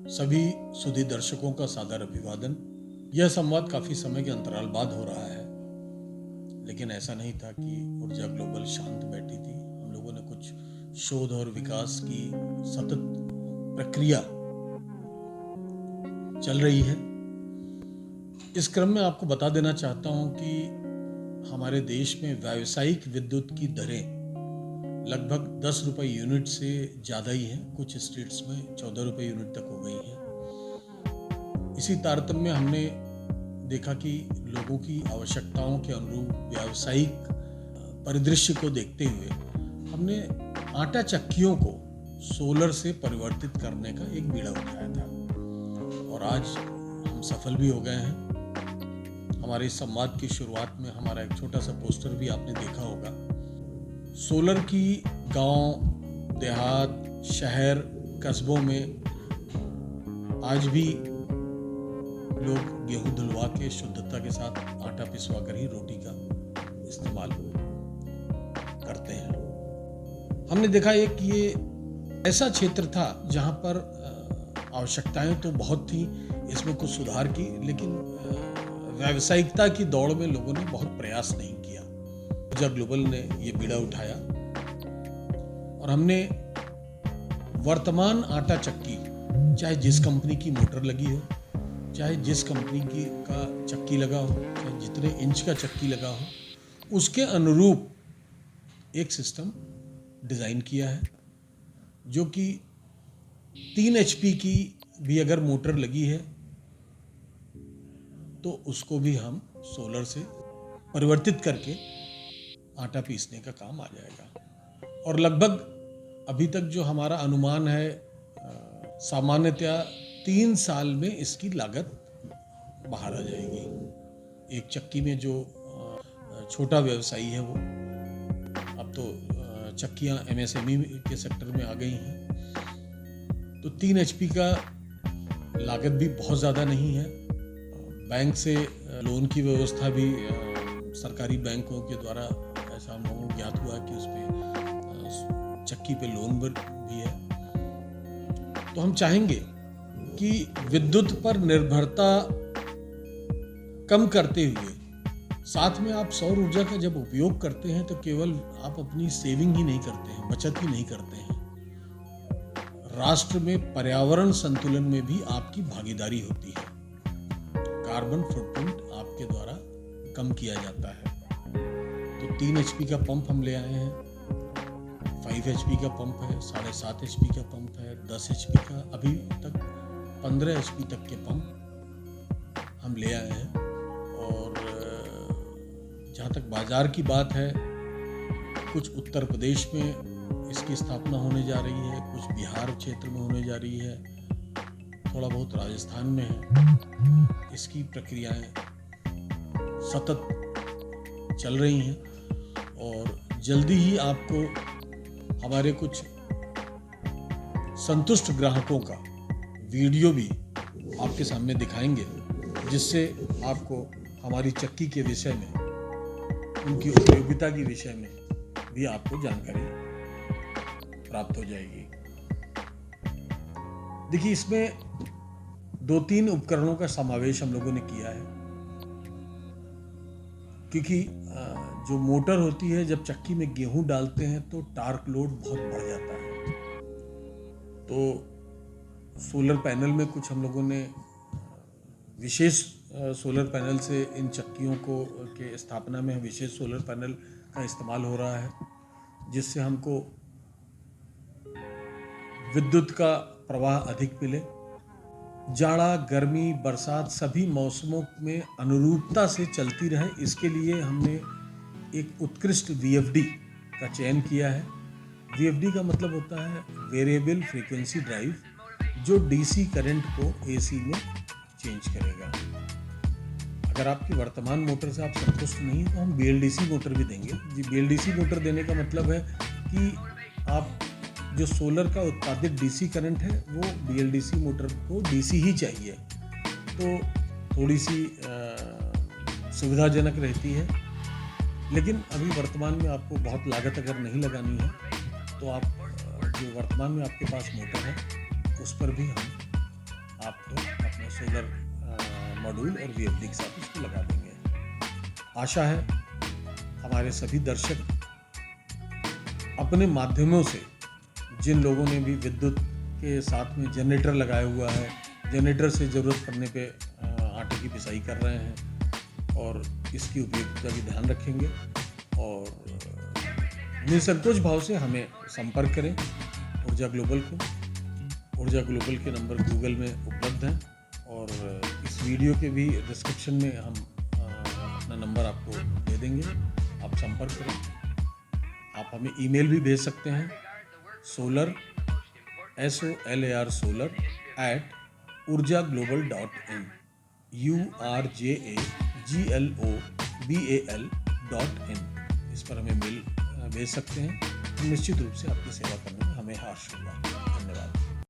सभी सुधी दर्शकों का सादर अभिवादन। यह संवाद काफी समय के अंतराल बाद हो रहा है, लेकिन ऐसा नहीं था कि ऊर्जा ग्लोबल शांत बैठी थी। हम लोगों ने कुछ शोध और विकास की सतत प्रक्रिया चल रही है। इस क्रम में आपको बता देना चाहता हूं कि हमारे देश में व्यावसायिक विद्युत की दरें लगभग 10 रुपये यूनिट से ज़्यादा ही हैं। कुछ स्टेट्स में 14 रुपये यूनिट तक हो गई हैं। इसी तारतम्य में हमने देखा कि लोगों की आवश्यकताओं के अनुरूप व्यावसायिक परिदृश्य को देखते हुए हमने आटा चक्कियों को सोलर से परिवर्तित करने का एक बीड़ा उठाया था और आज हम सफल भी हो गए हैं। हमारे इस संवाद की शुरुआत में हमारा एक छोटा सा पोस्टर भी आपने देखा होगा। सोलर की गांव, देहात, शहर, कस्बों में आज भी लोग गेहूं धुलवा के शुद्धता के साथ आटा पिसवा कर ही रोटी का इस्तेमाल करते हैं। हमने देखा एक ये ऐसा क्षेत्र था जहां पर आवश्यकताएं तो बहुत थी, इसमें कुछ सुधार की, लेकिन व्यावसायिकता की दौड़ में लोगों ने बहुत प्रयास नहीं किया। ऊर्जा ग्लोबल ने ये बीड़ा उठाया और हमने वर्तमान आटा चक्की, चाहे जिस कंपनी की मोटर लगी हो, चाहे जिस कंपनी की का चक्की लगा हो, चाहे जितने इंच का चक्की लगा हो, उसके अनुरूप एक सिस्टम डिज़ाइन किया है, जो कि 3 HP की भी अगर मोटर लगी है तो उसको भी हम सोलर से परिवर्तित करके आटा पीसने का काम आ जाएगा। और लगभग अभी तक जो हमारा अनुमान है, सामान्यतया 3 साल में इसकी लागत बाहर आ जाएगी। एक चक्की में जो छोटा व्यवसायी है वो, अब तो चक्कियां MSME के सेक्टर में आ गई हैं, तो 3 HP का लागत भी बहुत ज़्यादा नहीं है। बैंक से लोन की व्यवस्था भी सरकारी बैंकों के द्वारा ऐसा हम लोगों को ज्ञात हुआ कि उस पर चक्की पे लोन भी है। तो हम चाहेंगे कि विद्युत पर निर्भरता कम करते हुए साथ में आप सौर ऊर्जा का जब उपयोग करते हैं तो केवल आप अपनी सेविंग ही नहीं करते हैं, बचत ही नहीं करते हैं, राष्ट्र में पर्यावरण संतुलन में भी आपकी भागीदारी होती है। कार्बन फुटप्रिंट आपके द्वारा कम किया जाता है। तो 3 HP का पंप हम ले आए हैं, 5 HP का पंप है, 7.5 HP का पंप है, 10 HP का, अभी तक 15 HP तक के पंप हम ले आए हैं। और जहाँ तक बाजार की बात है, कुछ उत्तर प्रदेश में इसकी स्थापना होने जा रही है, कुछ बिहार क्षेत्र में होने जा रही है, थोड़ा बहुत राजस्थान में है। इसकी प्रक्रियाएं सतत चल रही हैं और जल्दी ही आपको हमारे कुछ संतुष्ट ग्राहकों का वीडियो भी आपके सामने दिखाएंगे, जिससे आपको हमारी चक्की के विषय में, उनकी उपयोगिता के विषय में भी आपको जानकारी प्राप्त हो जाएगी। देखिए, इसमें 2-3 उपकरणों का समावेश हम लोगों ने किया है, क्योंकि जो मोटर होती है, जब चक्की में गेहूं डालते हैं तो टार्क लोड बहुत बढ़ जाता है। तो सोलर पैनल में कुछ हम लोगों ने विशेष सोलर पैनल से इन चक्कियों को के स्थापना में विशेष सोलर पैनल का इस्तेमाल हो रहा है, जिससे हमको विद्युत का प्रवाह अधिक मिले। जाड़ा, गर्मी, बरसात सभी मौसमों में अनुरूपता से चलती रहे, इसके लिए हमने एक उत्कृष्ट VFD का चयन किया है। VFD का मतलब होता है वेरिएबल फ्रीक्वेंसी ड्राइव, जो DC करंट को AC में चेंज करेगा। अगर आपकी वर्तमान मोटर से आप संतुष्ट नहीं तो हम BLDC मोटर भी देंगे। BLDC मोटर देने का मतलब है कि आप जो सोलर का उत्पादित DC करंट है वो BLDC मोटर को DC ही चाहिए, तो थोड़ी सी सुविधाजनक रहती है। लेकिन अभी वर्तमान में आपको बहुत लागत अगर नहीं लगानी है तो आप जो वर्तमान में आपके पास मोटर है उस पर भी हम आप अपने सोलर मॉड्यूल और वीएफडी के साथ उसको लगा देंगे। आशा है हमारे सभी दर्शक अपने माध्यमों से, जिन लोगों ने भी विद्युत के साथ में जनरेटर लगाया हुआ है, जनरेटर से ज़रूरत पड़ने पे आटे की पिसाई कर रहे हैं और इसकी उपयोगिता की ध्यान रखेंगे और निसंकोच भाव से हमें संपर्क करें। ऊर्जा ग्लोबल को, ऊर्जा ग्लोबल के नंबर गूगल में उपलब्ध हैं और इस वीडियो के भी डिस्क्रिप्शन में हम अपना नंबर आपको दे देंगे, आप संपर्क करें। आप हमें ईमेल भी भेज सकते हैं solar solar @urjaglobal.in urjaglobal.in इस पर हमें मेल भेज सकते हैं। हम निश्चित रूप से आपकी सेवा करने में हमें हर्ष होगा। धन्यवाद।